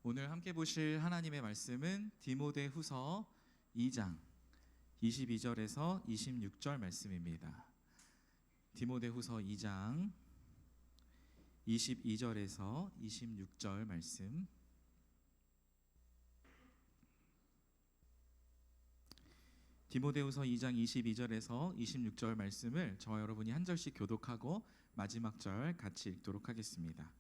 오늘 함께 보실 하나님의 말씀은 디모데후서 2장 22절에서 26절 말씀입니다. 디모데후서 2장 22절에서 26절 말씀. 디모데후서 2장 22절에서 26절 말씀을 저와 여러분이 한 절씩 교독하고 마지막 절 같이 읽도록 하겠습니다.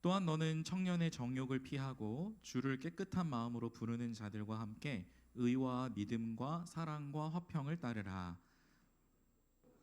또한 너는 청년의 정욕을 피하고 주를 깨끗한 마음으로 부르는 자들과 함께 의와 믿음과 사랑과 화평을 따르라.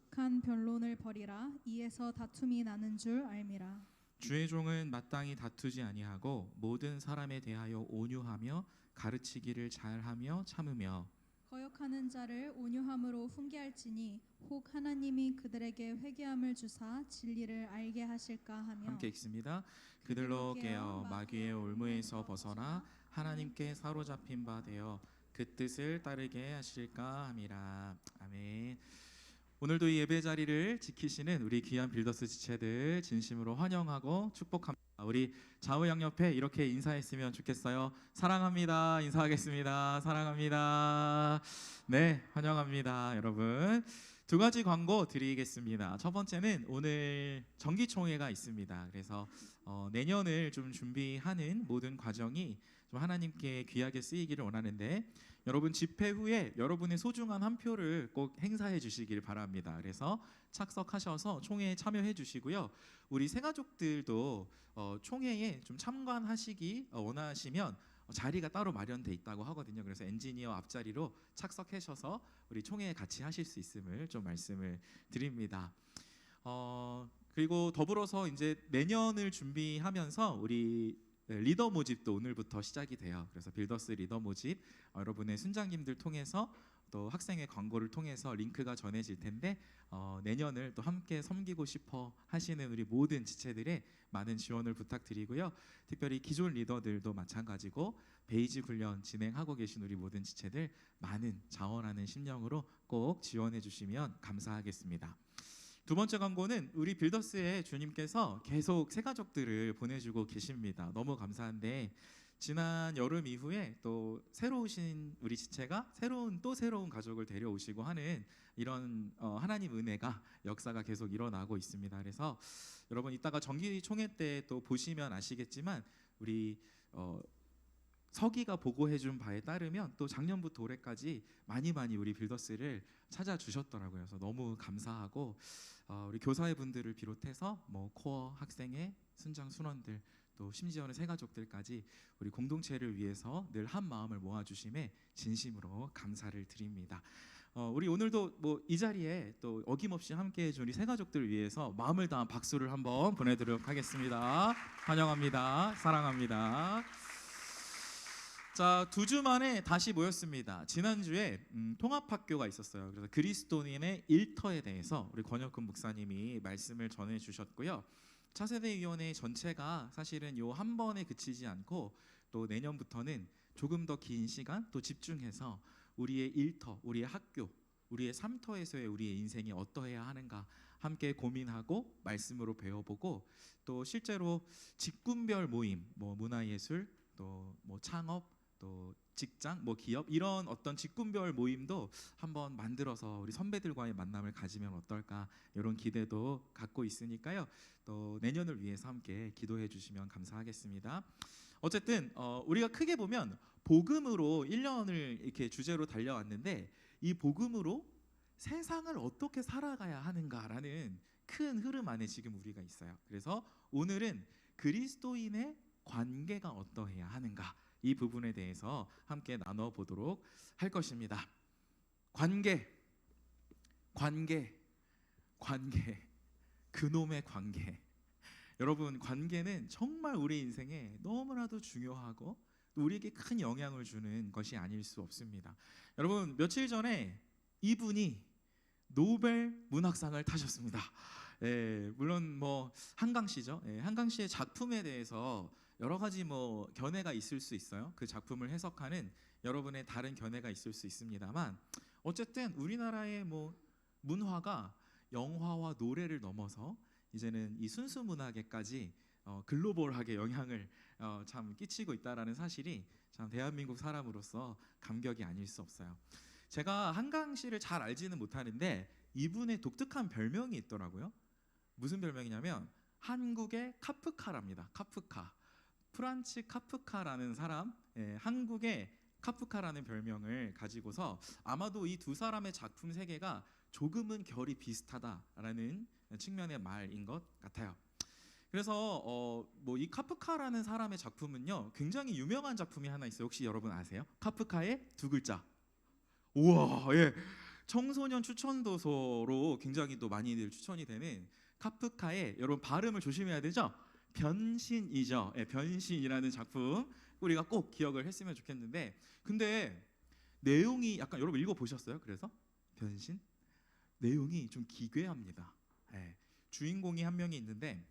간 변론을 버리라. 이에서 다툼이 나는 줄 알미라. 주의 종은 마땅히 다투지 아니하고 모든 사람에 대하여 온유하며 가르치기를 잘하며 참으며 거역하는 자를 온유함으로 훈계할지니 혹 하나님이 그들에게 회개함을 주사 진리를 알게 하실까 하며. 함께 읽습니다. 그들로 깨어 마귀의 올무에서 벗어나 하나님께 사로잡힌 바 되어 그 뜻을 따르게 하실까 함이라. 아멘. 오늘도 이 예배 자리를 지키시는 우리 귀한 빌더스 지체들 진심으로 환영하고 축복합니다. 우리 좌우 양옆에 이렇게 인사했으면 좋겠어요. 사랑합니다. 인사하겠습니다. 사랑합니다. 네, 환영합니다, 여러분. 두 가지 광고 드리겠습니다. 첫 번째는 오늘 정기총회가 있습니다. 그래서 내년을 좀 준비하는 모든 과정이 좀 하나님께 귀하게 쓰이기를 원하는데, 여러분 집회 후에 여러분의 소중한 한 표를 꼭 행사해 주시길 바랍니다. 그래서 착석하셔서 총회에 참여해 주시고요. 우리 새가족들도 총회에 좀 참관하시기 원하시면 자리가 따로 마련돼 있다고 하거든요. 그래서 엔지니어 앞자리로 착석하셔서 우리 총회에 같이 하실 수 있음을 좀 말씀을 드립니다. 그리고 더불어서 이제 내년을 준비하면서 우리 리더 모집도 오늘부터 시작이 돼요. 그래서 빌더스 리더 모집 여러분의 순장님들 통해서 또 학생의 광고를 통해서 링크가 전해질 텐데 내년을 또 함께 섬기고 싶어 하시는 우리 모든 지체들의 많은 지원을 부탁드리고요. 특별히 기존 리더들도 마찬가지고 베이직 훈련 진행하고 계신 우리 모든 지체들 많은 자원하는 심령으로 꼭 지원해 주시면 감사하겠습니다. 두 번째 광고는 우리 빌더스의 주님께서 계속 새가족들을 보내주고 계십니다. 너무 감사한데 지난 여름 이후에 또 새로 오신 우리 지체가 새로운 가족을 데려오시고 하는 이런 하나님 은혜가 역사가 계속 일어나고 있습니다. 그래서 여러분 이따가 정기총회 때 또 보시면 아시겠지만 우리 서기가 보고해준 바에 따르면 또 작년부터 올해까지 많이 우리 빌더스를 찾아주셨더라고요. 그래서 너무 감사하고 우리 교사회 분들을 비롯해서 뭐 코어 학생회 순장 순원들 또 심지어는 새가족들까지 우리 공동체를 위해서 늘 한 마음을 모아주심에 진심으로 감사를 드립니다. 우리 오늘도 뭐 이 자리에 또 어김없이 함께해 준 우리 새가족들을 위해서 마음을 다한 박수를 한번 보내드리도록 하겠습니다. 환영합니다. 사랑합니다. 자, 2주 만에 다시 모였습니다. 지난주에 통합학교가 있었어요. 그래서 그리스도인의 일터에 대해서 우리 권혁근 목사님이 말씀을 전해주셨고요. 차세대위원회 전체가 사실은 요 한 번에 그치지 않고 또 내년부터는 조금 더 긴 시간 또 집중해서 우리의 일터, 우리의 학교, 우리의 삶터에서의 우리의 인생이 어떠해야 하는가 함께 고민하고 말씀으로 배워보고 또 실제로 직군별 모임, 뭐 문화예술, 또 뭐 창업, 또 직장, 뭐 기업 이런 어떤 직군별 모임도 한번 만들어서 우리 선배들과의 만남을 가지면 어떨까 이런 기대도 갖고 있으니까요. 또 내년을 위해서 함께 기도해 주시면 감사하겠습니다. 어쨌든 우리가 크게 보면 복음으로 1년을 이렇게 주제로 달려왔는데 이 복음으로 세상을 어떻게 살아가야 하는가라는 큰 흐름 안에 지금 우리가 있어요. 그래서 오늘은 그리스도인의 관계가 어떠해야 하는가 이 부분에 대해서 함께 나눠보도록 할 것입니다. 관계, 그놈의 관계. 여러분, 관계는 정말 우리 인생에 너무나도 중요하고 우리에게 큰 영향을 주는 것이 아닐 수 없습니다. 여러분, 며칠 전에 이분이 노벨 문학상을 타셨습니다. 물론 뭐 한강 씨죠. 한강 씨의 작품에 대해서 여러 가지 뭐 견해가 있을 수 있어요. 그 작품을 해석하는 여러분의 다른 견해가 있을 수 있습니다만 어쨌든 우리나라의 뭐 문화가 영화와 노래를 넘어서 이제는 이 순수 문학에까지 글로벌하게 영향을 참 끼치고 있다라는 사실이 참 대한민국 사람으로서 감격이 아닐 수 없어요. 제가 한강 씨를 잘 알지는 못하는데 이분의 독특한 별명이 있더라고요. 무슨 별명이냐면 한국의 카프카랍니다. 카프카. 프란츠 카프카라는 사람, 한국의 카프카라는 별명을 가지고서 아마도 이 두 사람의 작품 세계가 조금은 결이 비슷하다라는 측면의 말인 것 같아요. 그래서 뭐 이 카프카라는 사람의 작품은요 굉장히 유명한 작품이 하나 있어요. 혹시 여러분 아세요? 카프카의 두 글자. 우와, 예. 청소년 추천도서로 굉장히 또 많이들 추천이 되는 카프카의, 여러분 발음을 조심해야 되죠? 변신이죠. 예, 변신이라는 작품 우리가 꼭 기억을 했으면 좋겠는데, 근데 내용이 약간, 여러분 읽어 보셨어요? 그래서 변신 내용이 좀 기괴합니다. 예, 주인공이 한 명이 있는데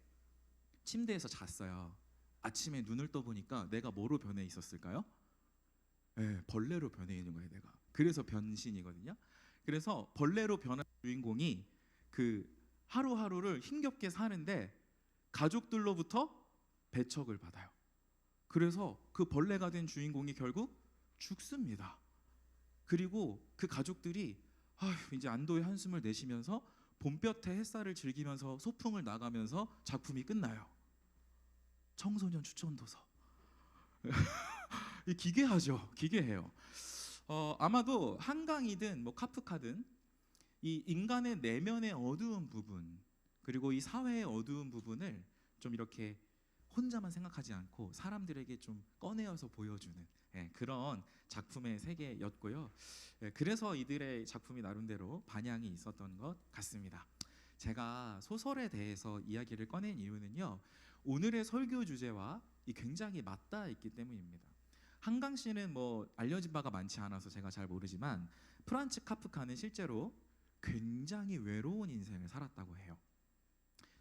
침대에서 잤어요. 아침에 눈을 떠 보니까 내가 뭐로 변해 있었을까요? 예, 벌레로 변해 있는 거예요, 내가. 그래서 변신이거든요. 그래서 벌레로 변한 주인공이 그 하루하루를 힘겹게 사는데 가족들로부터 배척을 받아요. 그래서 그 벌레가 된 주인공이 결국 죽습니다. 그리고 그 가족들이 이제 안도의 한숨을 내쉬면서 봄볕의 햇살을 즐기면서 소풍을 나가면서 작품이 끝나요. 청소년 추천도서. 기괴하죠. 기괴해요. 아마도 한강이든 뭐 카프카든 이 인간의 내면의 어두운 부분, 그리고 이 사회의 어두운 부분을 좀 이렇게 혼자만 생각하지 않고 사람들에게 좀 꺼내어서 보여주는 그런 작품의 세계였고요. 그래서 이들의 작품이 나름대로 반향이 있었던 것 같습니다. 제가 소설에 대해서 이야기를 꺼낸 이유는요, 오늘의 설교 주제와 굉장히 맞닿아 있기 때문입니다. 한강 씨는 뭐 알려진 바가 많지 않아서 제가 잘 모르지만 프란츠 카프카는 실제로 굉장히 외로운 인생을 살았다고 해요.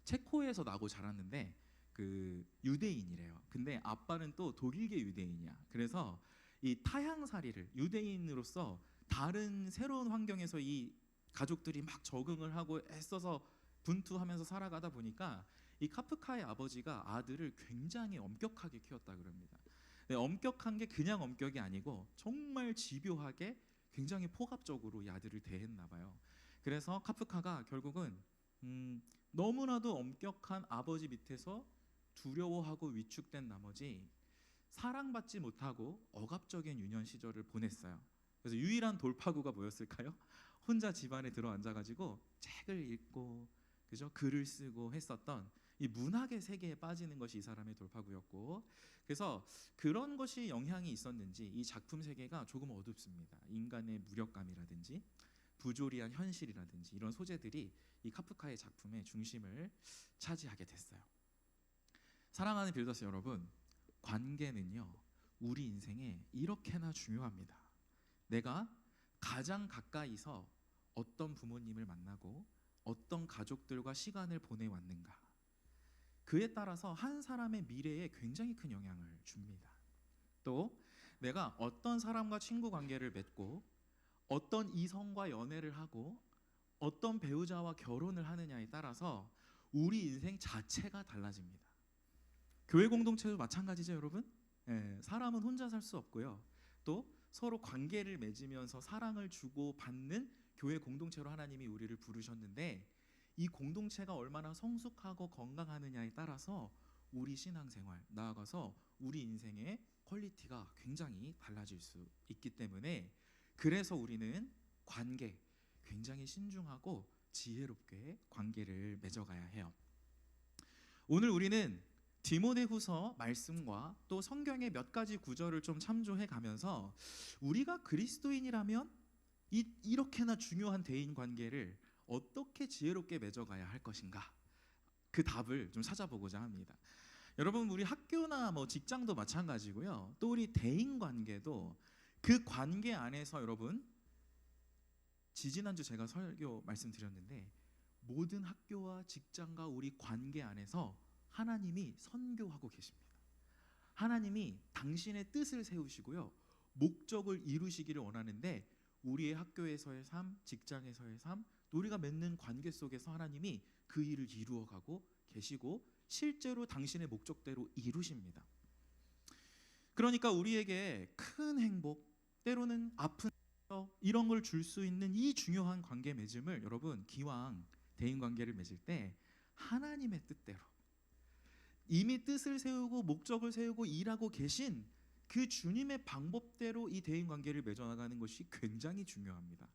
체코에서 나고 자랐는데 그 유대인이래요. 근데 아빠는 또 독일계 유대인이야. 그래서 이 타향살이를, 유대인으로서 다른 새로운 환경에서 이 가족들이 막 적응을 하고 애써서 분투하면서 살아가다 보니까 이 카프카의 아버지가 아들을 굉장히 엄격하게 키웠다 그럽니다. 네, 엄격한 게 그냥 엄격이 아니고 정말 집요하게 굉장히 폭압적으로 이 아들을 대했나 봐요. 그래서 카프카가 결국은 너무나도 엄격한 아버지 밑에서 두려워하고 위축된 나머지 사랑받지 못하고 억압적인 유년 시절을 보냈어요. 그래서 유일한 돌파구가 뭐였을까요? 혼자 집안에 들어앉아가지고 책을 읽고, 그죠? 글을 쓰고 했었던 이 문학의 세계에 빠지는 것이 이 사람의 돌파구였고, 그래서 그런 것이 영향이 있었는지 이 작품 세계가 조금 어둡습니다. 인간의 무력감이라든지 부조리한 현실이라든지 이런 소재들이 이 카프카의 작품의 중심을 차지하게 됐어요. 사랑하는 빌더스 여러분, 관계는요 우리 인생에 이렇게나 중요합니다. 내가 가장 가까이서 어떤 부모님을 만나고 어떤 가족들과 시간을 보내왔는가, 그에 따라서 한 사람의 미래에 굉장히 큰 영향을 줍니다. 또 내가 어떤 사람과 친구 관계를 맺고 어떤 이성과 연애를 하고 어떤 배우자와 결혼을 하느냐에 따라서 우리 인생 자체가 달라집니다. 교회 공동체도 마찬가지죠, 여러분. 사람은 혼자 살 수 없고요. 또 서로 관계를 맺으면서 사랑을 주고 받는 교회 공동체로 하나님이 우리를 부르셨는데, 이 공동체가 얼마나 성숙하고 건강하느냐에 따라서 우리 신앙생활, 나아가서 우리 인생의 퀄리티가 굉장히 달라질 수 있기 때문에, 그래서 우리는 관계, 굉장히 신중하고 지혜롭게 관계를 맺어가야 해요. 오늘 우리는 디모데후서 말씀과 또 성경의 몇 가지 구절을 좀 참조해 가면서 우리가 그리스도인이라면 이렇게나 중요한 대인 관계를 어떻게 지혜롭게 맺어가야 할 것인가, 그 답을 좀 찾아보고자 합니다. 여러분, 우리 학교나 뭐 직장도 마찬가지고요. 또 우리 대인 관계도 그 관계 안에서, 여러분, 지지난주 제가 설교 말씀드렸는데 모든 학교와 직장과 우리 관계 안에서 하나님이 선교하고 계십니다. 하나님이 당신의 뜻을 세우시고요, 목적을 이루시기를 원하는데 우리의 학교에서의 삶, 직장에서의 삶, 또 우리가 맺는 관계 속에서 하나님이 그 일을 이루어가고 계시고 실제로 당신의 목적대로 이루십니다. 그러니까 우리에게 큰 행복, 때로는 아픈 이런 걸 줄 수 있는 이 중요한 관계 맺음을 여러분 기왕 대인 관계를 맺을 때 하나님의 뜻대로 이미 뜻을 세우고 목적을 세우고 일하고 계신 그 주님의 방법대로 이 대인 관계를 맺어나가는 것이 굉장히 중요합니다.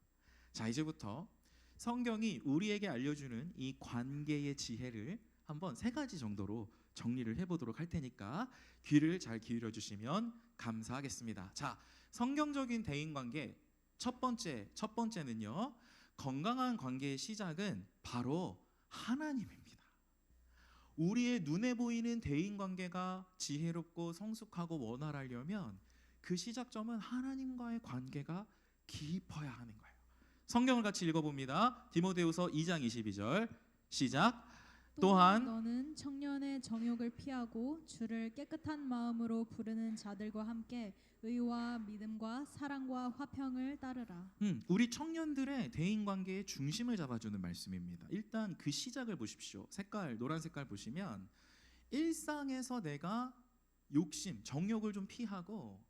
자, 이제부터 성경이 우리에게 알려주는 이 관계의 지혜를 한번 3가지 정도로 정리를 해보도록 할 테니까 귀를 잘 기울여 주시면 감사하겠습니다. 자, 성경적인 대인 관계 첫 번째는요, 건강한 관계의 시작은 바로 하나님입니다. 우리의 눈에 보이는 대인 관계가 지혜롭고 성숙하고 원활하려면 그 시작점은 하나님과의 관계가 깊어야 하는 거예요. 성경을 같이 읽어봅니다. 디모데후서 2장 22절 시작. 또한 너는 청년의 정욕을 피하고 주를 깨끗한 마음으로 부르는 자들과 함께 의와 믿음과 사랑과 화평을 따르라. 우리 청년들의 대인 관계의 중심을 잡아주는 말씀입니다. 일단 그 시작을 보십시오. 색깔 노란 색깔 보시면 일상에서 내가 욕심, 정욕을 좀 피하고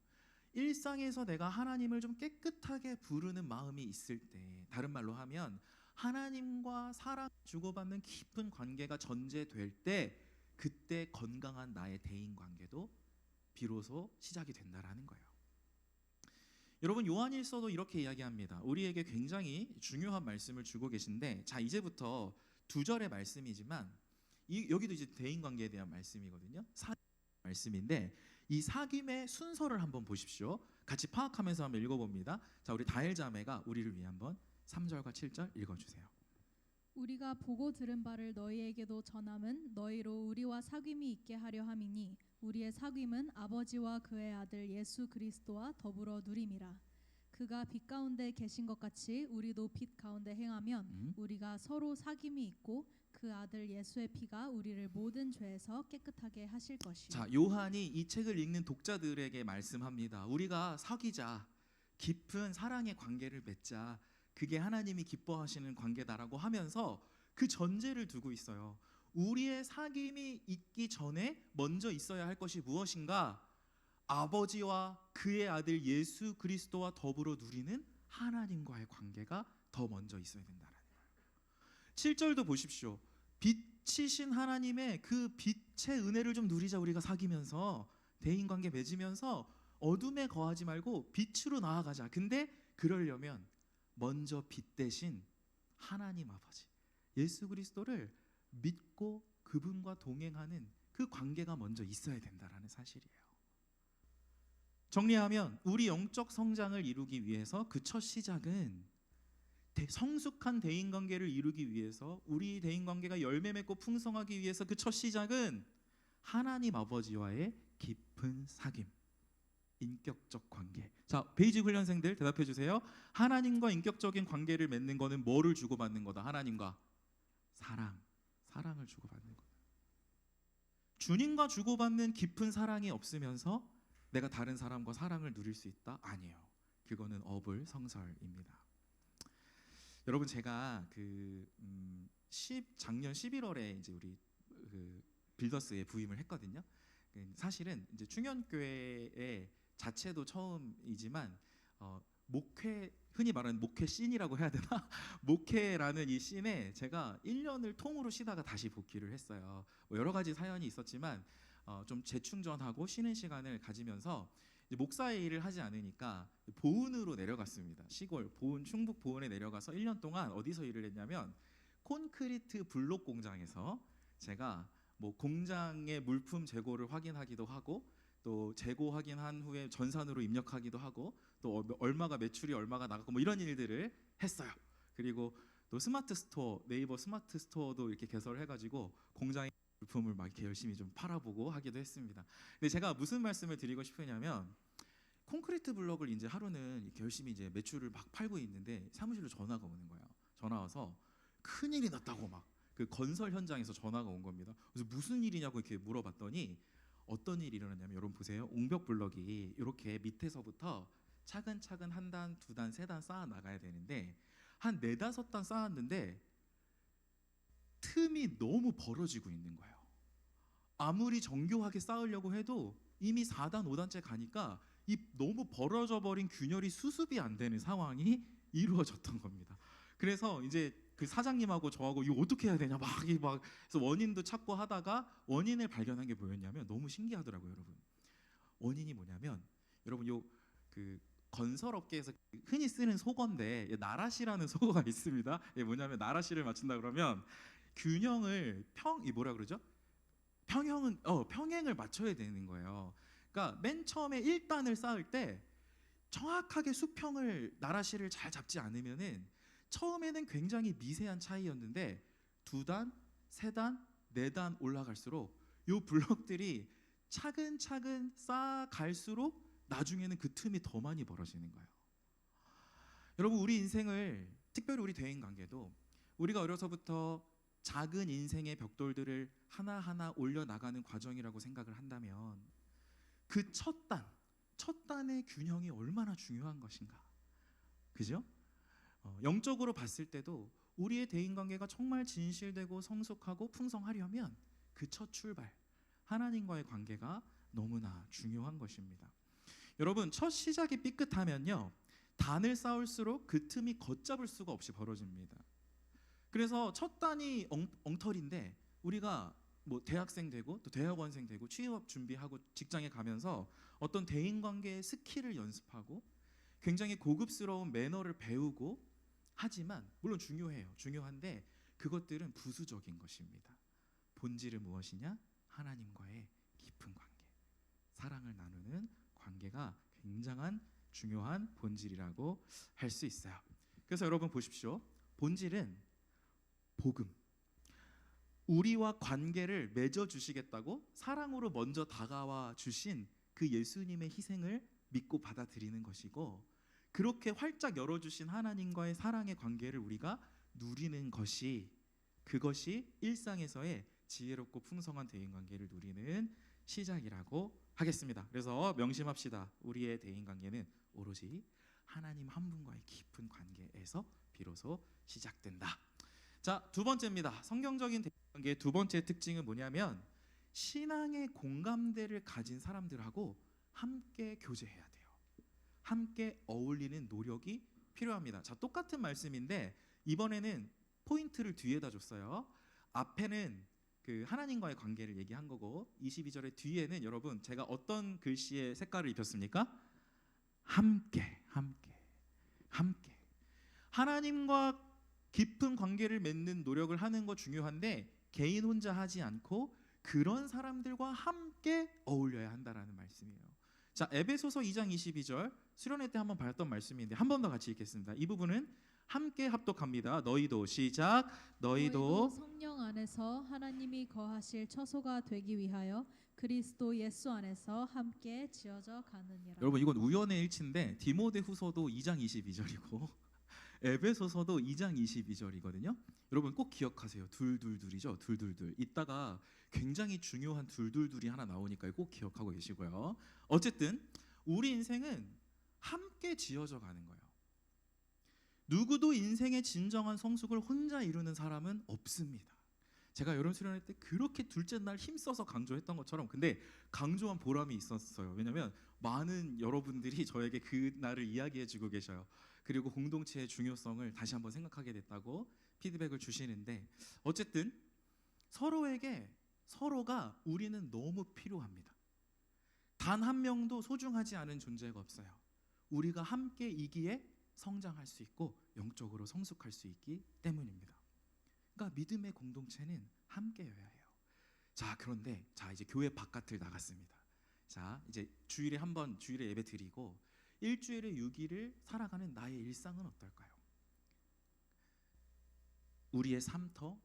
일상에서 내가 하나님을 좀 깨끗하게 부르는 마음이 있을 때, 다른 말로 하면 하나님과 사랑 주고받는 깊은 관계가 전제될 때, 그때 건강한 나의 대인 관계도 비로소 시작이 된다라는 거예요. 여러분, 요한일서도 이렇게 이야기합니다. 우리에게 굉장히 중요한 말씀을 주고 계신데, 자, 이제부터 2절의 말씀이지만 여기도 이제 대인 관계에 대한 말씀이거든요. 말씀인데 이 사귐의 순서를 한번 보십시오. 같이 파악하면서 한번 읽어봅니다. 자, 우리 다엘 자매가 우리를 위해 한번 3절과 7절 읽어주세요. 우리가 보고 들은 바를 너희에게도 전함은 너희로 우리와 사귐이 있게 하려 함이니 우리의 사귐은 아버지와 그의 아들 예수 그리스도와 더불어 누림이라. 그가 빛 가운데 계신 것 같이 우리도 빛 가운데 행하면 우리가 서로 사귐이 있고 그 아들 예수의 피가 우리를 모든 죄에서 깨끗하게 하실 것이요. 자, 요한이 이 책을 읽는 독자들에게 말씀합니다. 우리가 사귀자, 깊은 사랑의 관계를 맺자, 그게 하나님이 기뻐하시는 관계다라고 하면서 그 전제를 두고 있어요. 우리의 사귐이 있기 전에 먼저 있어야 할 것이 무엇인가? 아버지와 그의 아들 예수 그리스도와 더불어 누리는 하나님과의 관계가 더 먼저 있어야 된다는 거예요. 7절도 보십시오. 빛이신 하나님의 그 빛의 은혜를 좀 누리자. 우리가 사귀면서 대인관계 맺으면서 어둠에 거하지 말고 빛으로 나아가자. 근데 그러려면 먼저 빛 대신 하나님 아버지 예수 그리스도를 믿고 그분과 동행하는 그 관계가 먼저 있어야 된다라는 사실이에요. 정리하면 우리 영적 성장을 이루기 위해서 그 첫 시작은 성숙한 대인관계를 이루기 위해서, 우리 대인관계가 열매 맺고 풍성하기 위해서 그 첫 시작은 하나님 아버지와의 깊은 사귐, 인격적 관계. 자, 베이직 훈련생들 대답해 주세요. 하나님과 인격적인 관계를 맺는 거는 뭐를 주고받는 거다? 하나님과 사랑을 주고받는 거다. 주님과 주고받는 깊은 사랑이 없으면서 내가 다른 사람과 사랑을 누릴 수 있다? 아니에요. 그거는 어불성설입니다. 여러분, 제가 작년 11월에 이제 우리 빌더스에 부임을 했거든요. 사실은 이제 충현교회의 자체도 처음이지만 목회, 흔히 말하는 목회 씬이라고 해야 되나? 목회라는 이 씬에 제가 1년을 통으로 쉬다가 다시 복귀를 했어요. 뭐 여러 가지 사연이 있었지만 좀 재충전하고 쉬는 시간을 가지면서 이제 목사의 일을 하지 않으니까 보은으로 내려갔습니다. 시골 보은, 충북 보은에 내려가서 1년 동안 어디서 일을 했냐면 콘크리트 블록 공장에서 제가 뭐 공장의 물품 재고를 확인하기도 하고, 또 재고 확인한 후에 전산으로 입력하기도 하고, 또 얼마가 매출이 얼마가 나가고 뭐 이런 일들을 했어요. 그리고 또 스마트 스토어, 네이버 스마트 스토어도 이렇게 개설해가지고 공장의 물품을 막 이렇게 열심히 좀 팔아보고 하기도 했습니다. 근데 제가 무슨 말씀을 드리고 싶으냐면, 콘크리트 블럭을 이제 하루는 이렇게 열심히 이제 매출을 막 팔고 있는데 사무실로 전화가 오는 거예요. 전화 와서 큰일이 났다고 막 그 건설 현장에서 전화가 온 겁니다. 그래서 무슨 일이냐고 이렇게 물어봤더니 어떤 일이 일어났냐면, 여러분 보세요. 옹벽 블럭이 이렇게 밑에서부터 차근차근 한 단, 두 단, 세 단 쌓아 나가야 되는데 한 4-5단 쌓았는데 틈이 너무 벌어지고 있는 거예요. 아무리 정교하게 쌓으려고 해도 이미 4단, 5단째 가니까 이 너무 벌어져 버린 균열이 수습이 안 되는 상황이 이루어졌던 겁니다. 그래서 이제 그 사장님하고 저하고 이거 어떻게 해야 되냐 막 그래서 원인도 찾고 하다가 원인을 발견한 게 뭐였냐면 너무 신기하더라고요, 여러분. 원인이 뭐냐면 여러분 요 그 건설업계에서 흔히 쓰는 속어인데 나라시라는 속어가 있습니다. 이게 뭐냐면 나라시를 맞춘다 그러면 균형을 이 뭐라 그러죠? 평행을 맞춰야 되는 거예요. 그러니까 맨 처음에 1단을 쌓을 때 정확하게 수평을 나라시를 잘 잡지 않으면은 처음에는 굉장히 미세한 차이였는데 2단, 3단, 4단 올라갈수록 요 블럭들이 차근차근 쌓아갈수록 나중에는 그 틈이 더 많이 벌어지는 거예요. 여러분 우리 인생을 특별히 우리 대인 관계도 우리가 어려서부터 작은 인생의 벽돌들을 하나하나 올려나가는 과정이라고 생각을 한다면 그 첫 단의 균형이 얼마나 중요한 것인가. 그죠? 영적으로 봤을 때도 우리의 대인관계가 정말 진실되고 성숙하고 풍성하려면 그 첫 출발, 하나님과의 관계가 너무나 중요한 것입니다. 여러분 첫 시작이 삐끗하면요 단을 쌓을수록 그 틈이 걷잡을 수가 없이 벌어집니다. 그래서 첫 단이 엉터리인데 우리가 뭐 대학생 되고 또 대학원생 되고 취업 준비하고 직장에 가면서 어떤 대인관계의 스킬을 연습하고 굉장히 고급스러운 매너를 배우고 하지만 물론 중요해요. 중요한데 그것들은 부수적인 것입니다. 본질은 무엇이냐? 하나님과의 깊은 관계, 사랑을 나누는 관계가 굉장한 중요한 본질이라고 할 수 있어요. 그래서 여러분 보십시오. 본질은 복음, 우리와 관계를 맺어 주시겠다고 사랑으로 먼저 다가와 주신 그 예수님의 희생을 믿고 받아들이는 것이고, 그렇게 활짝 열어주신 하나님과의 사랑의 관계를 우리가 누리는 것이, 그것이 일상에서의 지혜롭고 풍성한 대인관계를 누리는 시작이라고 하겠습니다. 그래서 명심합시다. 우리의 대인관계는 오로지 하나님 한 분과의 깊은 관계에서 비로소 시작된다. 자, 두 번째입니다. 성경적인 대인관계의 두 번째 특징은 뭐냐면 신앙의 공감대를 가진 사람들하고 함께 교제해야 돼요. 함께 어울리는 노력이 필요합니다. 자, 똑같은 말씀인데 이번에는 포인트를 뒤에다 줬어요. 앞에는 그 하나님과의 관계를 얘기한 거고 22절의 뒤에는 여러분 제가 어떤 글씨의 색깔을 입혔습니까? 함께 하나님과 깊은 관계를 맺는 노력을 하는 거 중요한데 개인 혼자 하지 않고 그런 사람들과 함께 어울려야 한다라는 말씀이에요. 자, 에베소서 2장 22절 수련회 때 한번 봤던 말씀인데 한 번 더 같이 읽겠습니다. 이 부분은 함께 합독합니다. 너희도 시작. 너희도 성령 안에서 하나님이 거하실 처소가 되기 위하여 그리스도 예수 안에서 함께 지어져 가느니라. 여러분 이건 우연의 일치인데 디모데후서도 2장 22절이고 에베소서도 2장 22절이거든요. 여러분 꼭 기억하세요. 둘둘둘이죠. 둘둘둘. 이따가 굉장히 중요한 둘둘둘이 하나 나오니까 꼭 기억하고 계시고요. 어쨌든 우리 인생은 함께 지어져 가는 거예요. 누구도 인생의 진정한 성숙을 혼자 이루는 사람은 없습니다. 제가 여름 수련회 때 그렇게 둘째 날 힘써서 강조했던 것처럼 근데 강조한 보람이 있었어요. 왜냐하면 많은 여러분들이 저에게 그 날을 이야기해주고 계셔요. 그리고 공동체의 중요성을 다시 한번 생각하게 됐다고 피드백을 주시는데 어쨌든 서로에게 서로가 우리는 너무 필요합니다. 단 한 명도 소중하지 않은 존재가 없어요. 우리가 함께 이기에 성장할 수 있고 영적으로 성숙할 수 있기 때문입니다. 그러니까 믿음의 공동체는 함께여야 해요. 자, 그런데 이제 교회 바깥을 나갔습니다. 자, 이제 주일에 한 번 주일에 예배 드리고 일주일에 6일을 살아가는 나의 일상은 어떨까요? 우리의 삶터,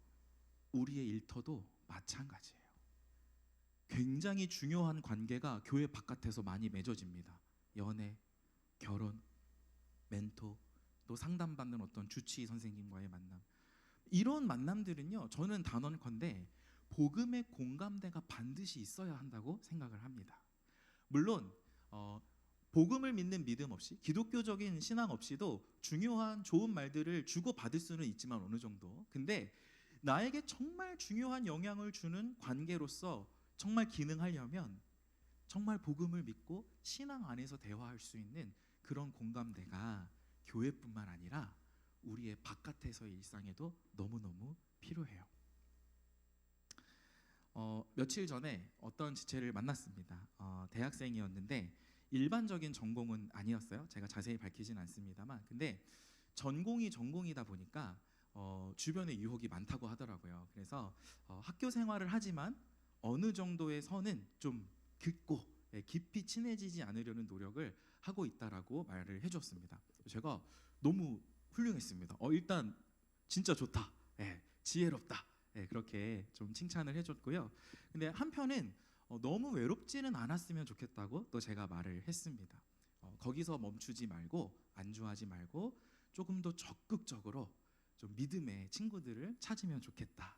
우리의 일터도 마찬가지예요. 굉장히 중요한 관계가 교회 바깥에서 많이 맺어집니다. 연애, 결혼, 멘토, 또 상담받는 어떤 주치의 선생님과의 만남. 이런 만남들은요, 저는 단언컨대 복음의 공감대가 반드시 있어야 한다고 생각을 합니다. 물론 복음을 믿는 믿음 없이 기독교적인 신앙 없이도 중요한 좋은 말들을 주고받을 수는 있지만 어느 정도. 근데 나에게 정말 중요한 영향을 주는 관계로서 정말 기능하려면 정말 복음을 믿고 신앙 안에서 대화할 수 있는 그런 공감대가 교회뿐만 아니라 우리의 바깥에서의 일상에도 너무너무 필요해요. 며칠 전에 어떤 지체를 만났습니다. 대학생이었는데 일반적인 전공은 아니었어요. 제가 자세히 밝히진 않습니다만, 근데 전공이다 보니까 주변에 유혹이 많다고 하더라고요. 그래서 학교 생활을 하지만 어느 정도의 선은 좀 긋고 깊이 친해지지 않으려는 노력을 하고 있다라고 말을 해줬습니다. 제가 너무 훌륭했습니다. 일단 진짜 좋다, 지혜롭다, 그렇게 좀 칭찬을 해줬고요. 근데 한편은 너무 외롭지는 않았으면 좋겠다고 또 제가 말을 했습니다. 거기서 멈추지 말고 안주하지 말고 조금 더 적극적으로 좀 믿음의 친구들을 찾으면 좋겠다.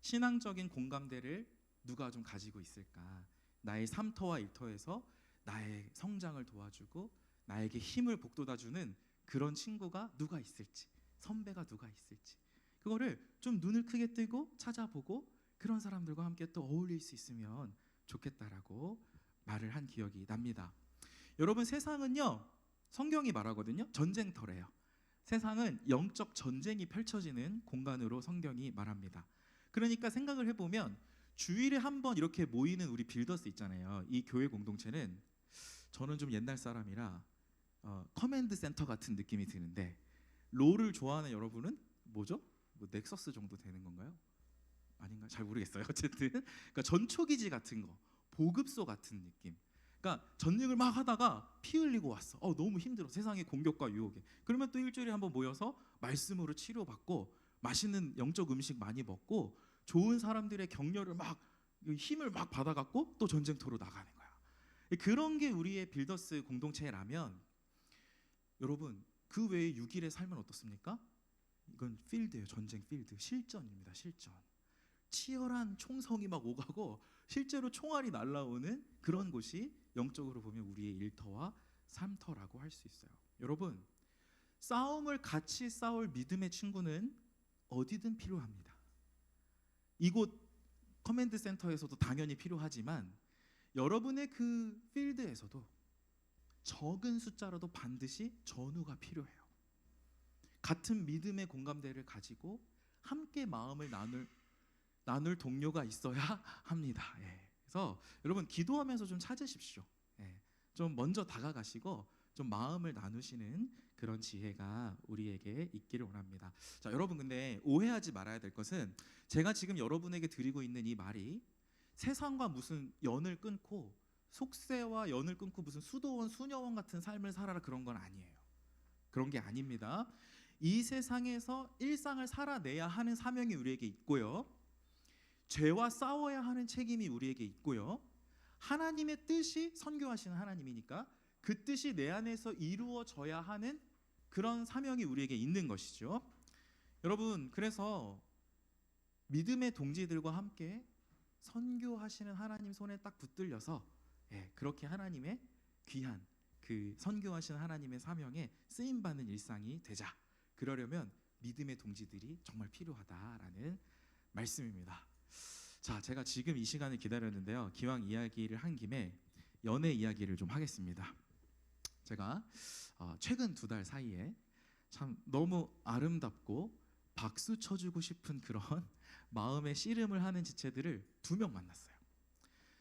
신앙적인 공감대를 누가 좀 가지고 있을까? 나의 삶터와 일터에서 나의 성장을 도와주고 나에게 힘을 북돋아주는 그런 친구가 누가 있을지, 선배가 누가 있을지, 그거를 좀 눈을 크게 뜨고 찾아보고 그런 사람들과 함께 또 어울릴 수 있으면 좋겠다라고 말을 한 기억이 납니다. 여러분, 세상은요, 성경이 말하거든요, 전쟁터래요. 세상은 영적 전쟁이 펼쳐지는 공간으로 성경이 말합니다. 그러니까 생각을 해보면 주일에 한 번 이렇게 모이는 우리 빌더스 있잖아요. 이 교회 공동체는 저는 좀 옛날 사람이라 커맨드 센터 같은 느낌이 드는데, 롤을 좋아하는 여러분은 뭐죠? 뭐 넥서스 정도 되는 건가요? 아닌가? 잘 모르겠어요. 어쨌든 그러니까 전초기지 같은 거, 보급소 같은 느낌. 그러니까 전쟁을 막 하다가 피 흘리고 왔어. 너무 힘들어. 세상의 공격과 유혹에. 그러면 또 일주일에 한번 모여서 말씀으로 치료받고 맛있는 영적 음식 많이 먹고 좋은 사람들의 격려를 막 힘을 막 받아갖고 또 전쟁터로 나가는 거야. 그런 게 우리의 빌더스 공동체라면, 여러분 그 외에 6일의 삶은 어떻습니까? 이건 필드예요. 전쟁 필드. 실전입니다. 실전. 치열한 총성이 막 오가고 실제로 총알이 날라오는 그런 곳이 영적으로 보면 우리의 일터와 삶터라고 할 수 있어요. 여러분, 싸움을 같이 싸울 믿음의 친구는 어디든 필요합니다. 이곳 커맨드 센터에서도 당연히 필요하지만 여러분의 그 필드에서도 적은 숫자라도 반드시 전우가 필요해요. 같은 믿음의 공감대를 가지고 함께 마음을 나눌 동료가 있어야 합니다. 그래서 여러분, 기도하면서 좀 찾으십시오. 좀 먼저 다가가시고 좀 마음을 나누시는 그런 지혜가 우리에게 있기를 원합니다. 자, 여러분, 근데 오해하지 말아야 될 것은 제가 지금 여러분에게 드리고 있는 이 말이 세상과 무슨 연을 끊고 속세와 연을 끊고 무슨 수도원 수녀원 같은 삶을 살아라 그런 건 아니에요. 그런 게 아닙니다. 이 세상에서 일상을 살아내야 하는 사명이 우리에게 있고요, 죄와 싸워야 하는 책임이 우리에게 있고요, 하나님의 뜻이, 선교하시는 하나님이니까 그 뜻이 내 안에서 이루어져야 하는 그런 사명이 우리에게 있는 것이죠. 여러분, 그래서 믿음의 동지들과 함께 선교하시는 하나님 손에 딱 붙들려서 그렇게 하나님의 귀한 그 선교하시는 하나님의 사명에 쓰임받는 일상이 되자. 그러려면 믿음의 동지들이 정말 필요하다라는 말씀입니다. 자, 제가 지금 이 시간을 기다렸는데요, 기왕 이야기를 한 김에 연애 이야기를 좀 하겠습니다. 제가 최근 2달 사이에 참 너무 아름답고 박수 쳐주고 싶은 그런 마음의 씨름을 하는 지체들을 2명 만났어요.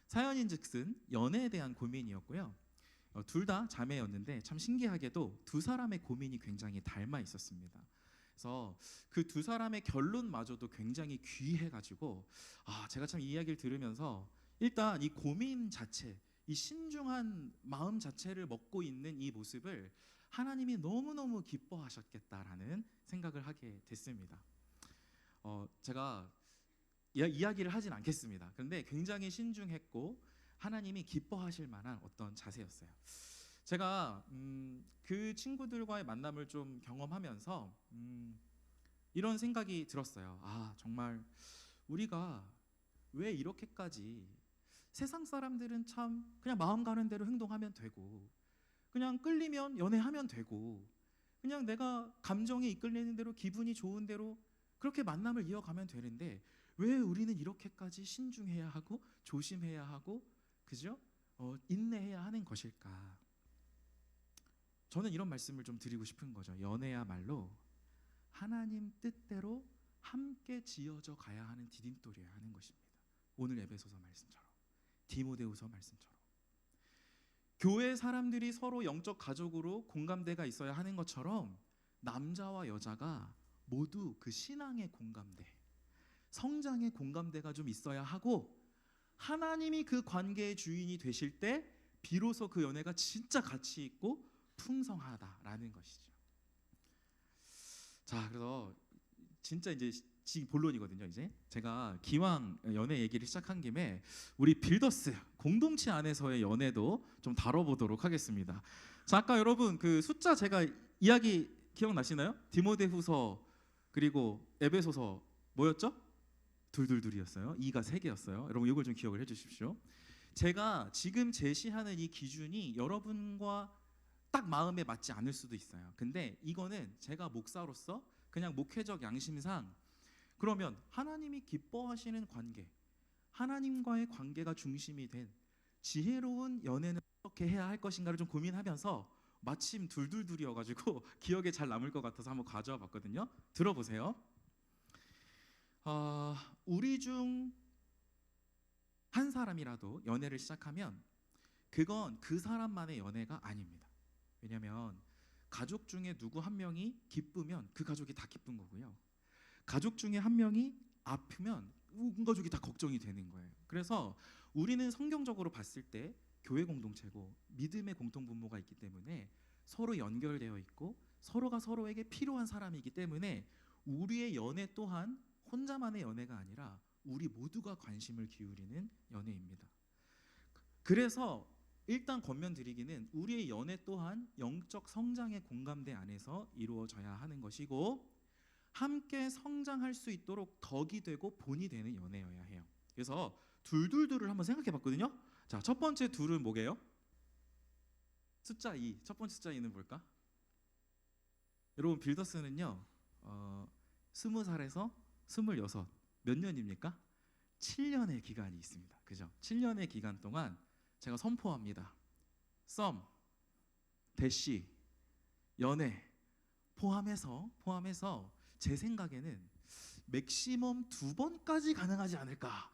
사연인즉슨 연애에 대한 고민이었고요. 둘 다 자매였는데 참 신기하게도 2사람의 고민이 굉장히 닮아 있었습니다. 그래서 그 2사람의 결론마저도 굉장히 귀해가지고 제가 참 이 이야기를 들으면서 일단 이 고민 자체, 이 신중한 마음 자체를 먹고 있는 이 모습을 하나님이 너무너무 기뻐하셨겠다라는 생각을 하게 됐습니다. 제가 이야기를 하진 않겠습니다. 그런데 굉장히 신중했고 하나님이 기뻐하실 만한 어떤 자세였어요. 제가 그 친구들과의 만남을 좀 경험하면서 이런 생각이 들었어요. 정말 우리가 왜 이렇게까지, 세상 사람들은 참 그냥 마음 가는 대로 행동하면 되고, 그냥 끌리면 연애하면 되고, 그냥 내가 감정이 이끌리는 대로 기분이 좋은 대로 그렇게 만남을 이어가면 되는데, 왜 우리는 이렇게까지 신중해야 하고 조심해야 하고 그죠? 인내해야 하는 것일까? 저는 이런 말씀을 좀 드리고 싶은 거죠. 연애야말로 하나님 뜻대로 함께 지어져 가야 하는 디딤돌이어야 하는 것입니다. 오늘 에베소서 말씀처럼, 디모데후서 말씀처럼 교회 사람들이 서로 영적 가족으로 공감대가 있어야 하는 것처럼 남자와 여자가 모두 그 신앙의 공감대, 성장의 공감대가 좀 있어야 하고 하나님이 그 관계의 주인이 되실 때 비로소 그 연애가 진짜 가치 있고 풍성하다라는 것이죠. 자, 그래서 진짜 이제 지금 본론이거든요. 이제 제가 기왕 연애 얘기를 시작한 김에 우리 빌더스 공동체 안에서의 연애도 좀 다뤄보도록 하겠습니다. 자, 아까 여러분 그 숫자 제가 이야기 기억나시나요? 디모데후서 그리고 에베소서 뭐였죠? 둘둘둘이었어요. 2가 3개였어요. 여러분 이걸 좀 기억을 해주십시오. 제가 지금 제시하는 이 기준이 여러분과 딱 마음에 맞지 않을 수도 있어요. 근데 이거는 제가 목사로서 그냥 목회적 양심상 그러면 하나님이 기뻐하시는 관계, 하나님과의 관계가 중심이 된 지혜로운 연애는 어떻게 해야 할 것인가를 좀 고민하면서 마침 둘둘둘이어가지고 기억에 잘 남을 것 같아서 한번 가져와 봤거든요. 들어보세요. 우리 중 한 사람이라도 연애를 시작하면 그건 그 사람만의 연애가 아닙니다. 왜냐하면 가족 중에 누구 한 명이 기쁘면 그 가족이 다 기쁜 거고요. 가족 중에 한 명이 아프면 온 가족이 다 걱정이 되는 거예요. 그래서 우리는 성경적으로 봤을 때 교회 공동체고 믿음의 공통분모가 있기 때문에 서로 연결되어 있고 서로가 서로에게 필요한 사람이기 때문에 우리의 연애 또한 혼자만의 연애가 아니라 우리 모두가 관심을 기울이는 연애입니다. 그래서 일단 권면드리기는 우리의 연애 또한 영적 성장의 공감대 안에서 이루어져야 하는 것이고 함께 성장할 수 있도록 덕이 되고 본이 되는 연애여야 해요. 그래서 둘둘둘을 한번 생각해 봤거든요. 자, 첫 번째 둘은 뭐게요? 숫자 2. 첫 번째 숫자 2는 뭘까? 여러분 빌더스는요 20살에서 26 몇 년입니까? 7년의 기간이 있습니다. 그죠? 7년의 기간 동안 제가 선포합니다. 썸, 대시, 연애 포함해서 제 생각에는 맥시멈 2번까지 가능하지 않을까.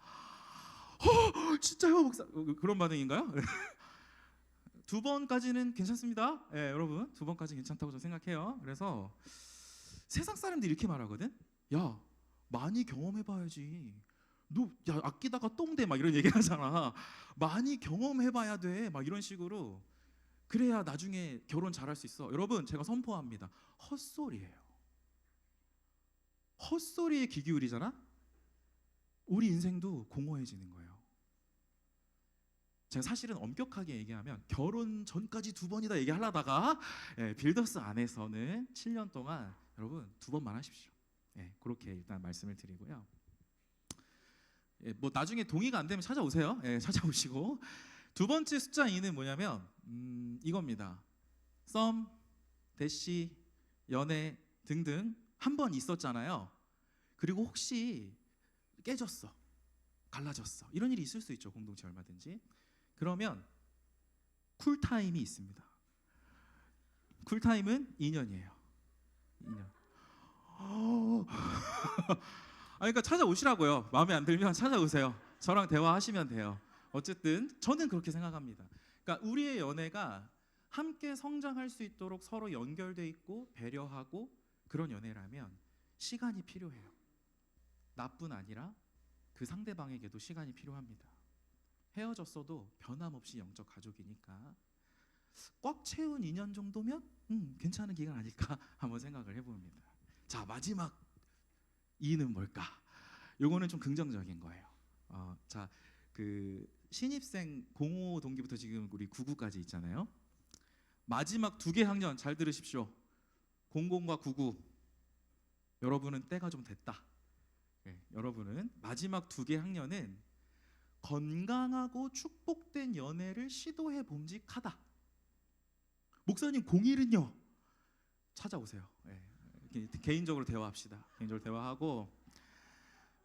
진짜요, 목사? 그런 반응인가요? 2번까지는 괜찮습니다. 네, 여러분 2번까지 괜찮다고 저는 생각해요. 그래서 세상 사람들이 이렇게 말하거든. 야, 많이 경험해봐야지. 너 야 아끼다가 똥돼 막 이런 얘기 하잖아. 많이 경험해봐야 돼. 막 이런 식으로. 그래야 나중에 결혼 잘할 수 있어. 여러분 제가 선포합니다. 헛소리예요. 헛소리에 귀 기울이잖아. 우리 인생도 공허해지는 거예요. 제가 사실은 엄격하게 얘기하면 결혼 전까지 2번이다 얘기하려다가 빌더스 안에서는 7년 동안 여러분 2번만 하십시오. 그렇게 일단 말씀을 드리고요. 뭐 나중에 동의가 안 되면 찾아오세요. 찾아오시고 두 번째 숫자 2는 뭐냐면 이겁니다. 썸, 대시, 연애 등등 한 번 있었잖아요. 그리고 혹시 깨졌어, 갈라졌어, 이런 일이 있을 수 있죠. 공동체 얼마든지. 그러면 쿨타임이 있습니다. 쿨타임은 2년이에요. 2년. 그러니까 찾아오시라고요. 마음에 안 들면 찾아오세요. 저랑 대화하시면 돼요. 어쨌든 저는 그렇게 생각합니다. 그러니까 우리의 연애가 함께 성장할 수 있도록 서로 연결돼 있고 배려하고 그런 연애라면 시간이 필요해요. 나뿐 아니라 그 상대방에게도 시간이 필요합니다. 헤어졌어도 변함없이 영적 가족이니까 꽉 채운 2년 정도면 괜찮은 기간 아닐까 한번 생각을 해봅니다. 자, 마지막 2는 뭘까? 요거는 좀 긍정적인 거예요. 자, 그 신입생 05 동기부터 지금 우리 99까지 있잖아요. 마지막 2개 학년 잘 들으십시오. 00과 99. 여러분은 때가 좀 됐다. 여러분은 마지막 2개 학년은 건강하고 축복된 연애를 시도해 봄직하다. 목사님 01은요? 찾아오세요. 개인적으로 대화합시다. 개인적으로 대화하고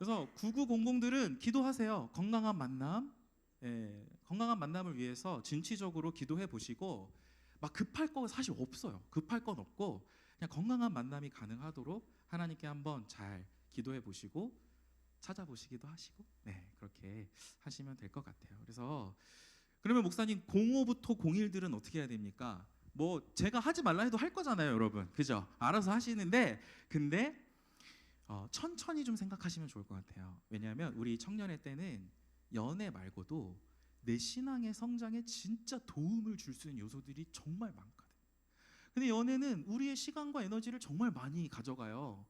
그래서 9900들은 기도하세요. 건강한 만남, 건강한 만남을 위해서 진취적으로 기도해 보시고 막 급할 거 사실 없어요. 급할 건 없고 그냥 건강한 만남이 가능하도록 하나님께 한번 잘 기도해 보시고 찾아보시기도 하시고 그렇게 하시면 될 것 같아요. 그래서 그러면 목사님 05부터 01들은 어떻게 해야 됩니까? 뭐 제가 하지 말라 해도 할 거잖아요, 여러분. 그죠? 알아서 하시는데 근데 천천히 좀 생각하시면 좋을 것 같아요. 왜냐하면 우리 청년의 때는 연애 말고도 내 신앙의 성장에 진짜 도움을 줄 수 있는 요소들이 정말 많거든. 근데 연애는 우리의 시간과 에너지를 정말 많이 가져가요.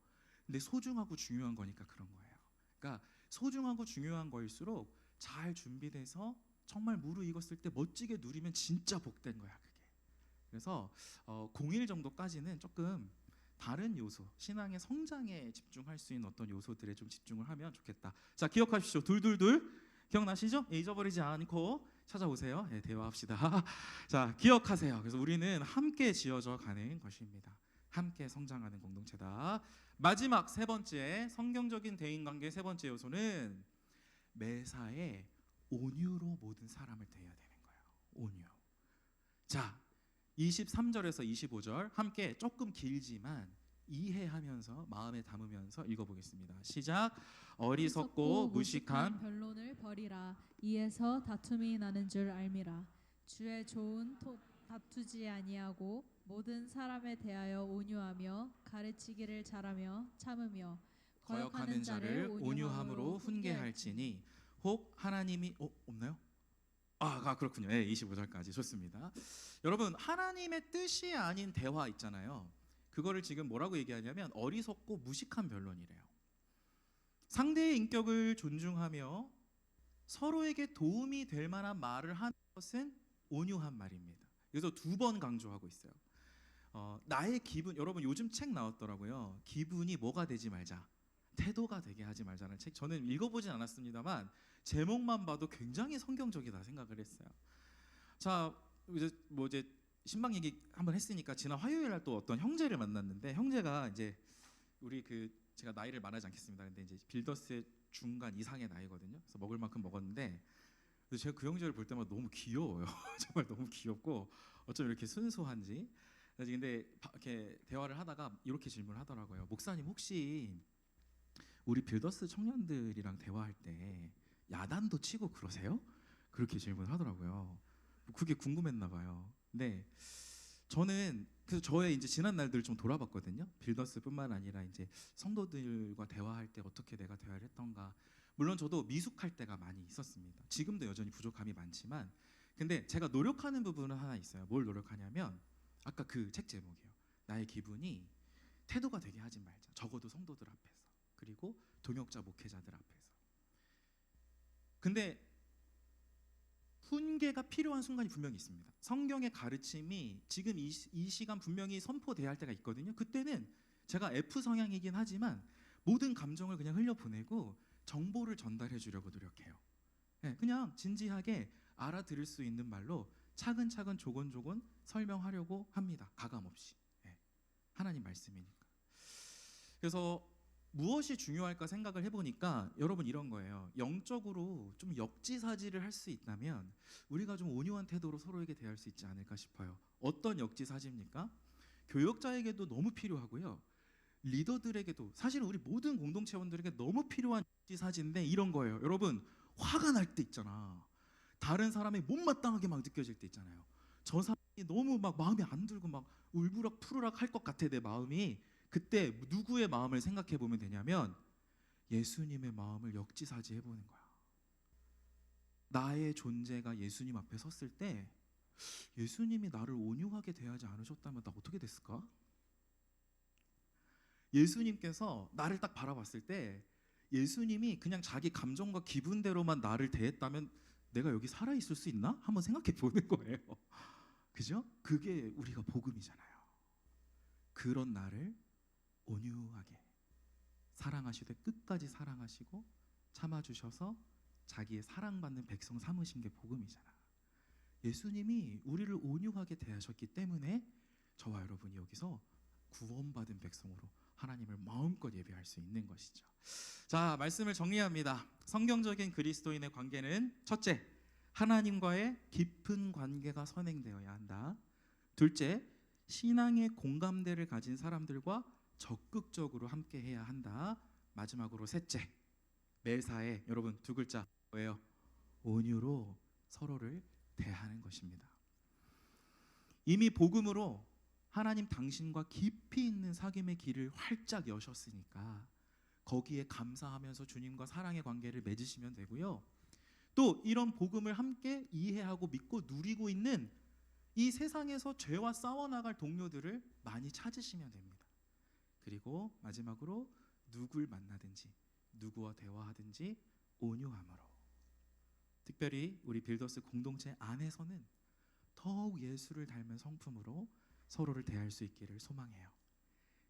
근데 소중하고 중요한 거니까 그런 거예요. 그러니까 소중하고 중요한 거일수록 잘 준비돼서 정말 무르익었을 때 멋지게 누리면 진짜 복된 거야, 그게. 그래서 01 정도까지는 조금 다른 요소, 신앙의 성장에 집중할 수 있는 어떤 요소들에 좀 집중을 하면 좋겠다. 자, 기억하십시오. 둘둘둘 기억나시죠? 잊어버리지 않고 찾아오세요. 대화합시다. 자, 기억하세요. 그래서 우리는 함께 지어져 가는 것입니다. 함께 성장하는 공동체다. 마지막 세 번째, 성경적인 대인관계 세 번째 요소는 매사에 온유로 모든 사람을 대해야 되는 거예요. 온유. 자, 23절에서 25절 함께 조금 길지만 이해하면서 마음에 담으면서 읽어보겠습니다. 시작. 어리석고 무식한 변론을 버리라. 이에서 다툼이 나는 줄 알미라. 주의 좋은 다투지 아니하고 모든 사람에 대하여 온유하며 가르치기를 잘하며 참으며 거역하는 자를 온유함으로 훈계할지니 혹 하나님이 없나요? 그렇군요. 25절까지 좋습니다. 여러분, 하나님의 뜻이 아닌 대화 있잖아요. 그거를 지금 뭐라고 얘기하냐면 어리석고 무식한 변론이래요. 상대의 인격을 존중하며 서로에게 도움이 될 만한 말을 하는 것은 온유한 말입니다. 그래서 두 번 강조하고 있어요. 나의 기분, 여러분 요즘 책 나왔더라고요. 기분이 뭐가 되지 말자, 태도가 되게 하지 말자는 책. 저는 읽어보진 않았습니다만 제목만 봐도 굉장히 성경적이다 생각을 했어요. 자, 이제 신방 얘기 한번 했으니까 지난 화요일 날 또 어떤 형제를 만났는데 형제가 이제 우리 제가 나이를 말하지 않겠습니다. 근데 이제 빌더스의 중간 이상의 나이거든요. 그래서 먹을 만큼 먹었는데 제가 그 형제를 볼 때마다 너무 귀여워요. 정말 너무 귀엽고 어쩜 이렇게 순수한지. 그래서 근데 이렇게 대화를 하다가 이렇게 질문을 하더라고요. 목사님 혹시 우리 빌더스 청년들이랑 대화할 때 야단도 치고 그러세요? 그렇게 질문하더라고요. 그게 궁금했나 봐요. 근데 저는 그래서 저의 이제 지난 날들을 좀 돌아봤거든요. 빌더스뿐만 아니라 이제 성도들과 대화할 때 어떻게 내가 대화를 했던가. 물론 저도 미숙할 때가 많이 있었습니다. 지금도 여전히 부족함이 많지만, 근데 제가 노력하는 부분은 하나 있어요. 뭘 노력하냐면 아까 그 책 제목이요. 나의 기분이 태도가 되게 하지 말자. 적어도 성도들 앞에서, 그리고 동역자 목회자들 앞에서. 근데 훈계가 필요한 순간이 분명히 있습니다. 성경의 가르침이 지금 이 시간 분명히 선포돼야 할 때가 있거든요. 그때는 제가 F 성향이긴 하지만 모든 감정을 그냥 흘려보내고 정보를 전달해 주려고 노력해요. 그냥 진지하게 알아들을 수 있는 말로 차근차근 조곤조곤 설명하려고 합니다. 가감없이. 하나님 말씀이니까. 그래서 무엇이 중요할까 생각을 해보니까 여러분 이런 거예요. 영적으로 좀 역지사지를 할 수 있다면 우리가 좀 온유한 태도로 서로에게 대할 수 있지 않을까 싶어요. 어떤 역지사지입니까? 교역자에게도 너무 필요하고요. 리더들에게도, 사실 우리 모든 공동체원들에게 너무 필요한 역지사지인데 이런 거예요. 여러분, 화가 날 때 있잖아. 다른 사람이 못마땅하게 막 느껴질 때 있잖아요. 저 사람이 너무 막 마음에 안 들고 막 울부락 푸르락 할 것 같아, 내 마음이. 그때 누구의 마음을 생각해 보면 되냐면 예수님의 마음을 역지사지해 보는 거야. 나의 존재가 예수님 앞에 섰을 때 예수님이 나를 온유하게 대하지 않으셨다면 나 어떻게 됐을까? 예수님께서 나를 딱 바라봤을 때 예수님이 그냥 자기 감정과 기분대로만 나를 대했다면 내가 여기 살아있을 수 있나? 한번 생각해 보는 거예요. 그죠? 그게 우리가 복음이잖아요. 그런 나를 온유하게 사랑하시되 끝까지 사랑하시고 참아주셔서 자기의 사랑받는 백성 삼으신 게 복음이잖아. 예수님이 우리를 온유하게 대하셨기 때문에 저와 여러분이 여기서 구원받은 백성으로 하나님을 마음껏 예배할 수 있는 것이죠. 자, 말씀을 정리합니다. 성경적인 그리스도인의 관계는 첫째, 하나님과의 깊은 관계가 선행되어야 한다. 둘째, 신앙의 공감대를 가진 사람들과 적극적으로 함께 해야 한다. 마지막으로 셋째, 매사에 여러분 두 글자 뭐예요? 온유로 서로를 대하는 것입니다. 이미 복음으로 하나님 당신과 깊이 있는 사귐의 길을 활짝 여셨으니까 거기에 감사하면서 주님과 사랑의 관계를 맺으시면 되고요. 또 이런 복음을 함께 이해하고 믿고 누리고 있는 이 세상에서 죄와 싸워나갈 동료들을 많이 찾으시면 됩니다. 그리고 마지막으로 누굴 만나든지 누구와 대화하든지 온유함으로, 특별히 우리 빌더스 공동체 안에서는 더욱 예수를 닮은 성품으로 서로를 대할 수 있기를 소망해요.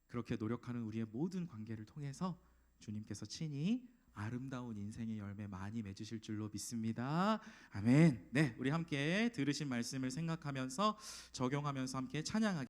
그렇게 노력하는 우리의 모든 관계를 통해서 주님께서 친히 아름다운 인생의 열매 많이 맺으실 줄로 믿습니다. 아멘. 네, 우리 함께 들으신 말씀을 생각하면서 적용하면서 함께 찬양하겠습니다.